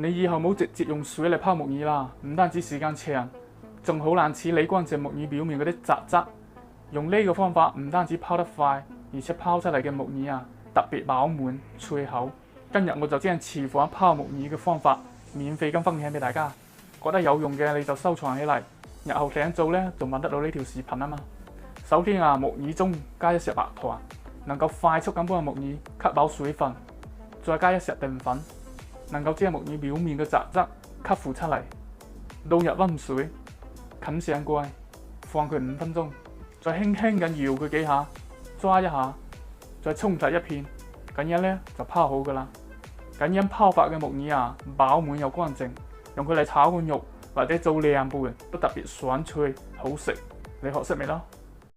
你以後冇直接用水嚟泡木耳啦，唔單止時間長，仲好難處理乾淨木耳表面嗰啲雜質。用呢個方法唔單止泡得快，而且泡出嚟嘅木耳啊特別飽滿脆口。今日我就將廚房泡木耳嘅方法免費咁分享俾大家，覺得有用嘅你就收藏起嚟，日後想做呢，仲揾得到呢條視頻啊嘛。首先啊，木耳中加一匙白糖，能夠快速咁幫木耳吸飽水分，再加一匙澱粉，能夠將木耳表面嘅雜質吸附出嚟。倒入溫水，冚上蓋，放佢5分鐘，再輕輕咁搖佢幾下，抓一下，再沖洗一片，咁樣呢就泡好噶啦。咁樣泡發嘅木耳啊，飽滿又乾淨，用佢嚟炒碗肉或者做涼拌都特別爽脆好食。你學識未啦？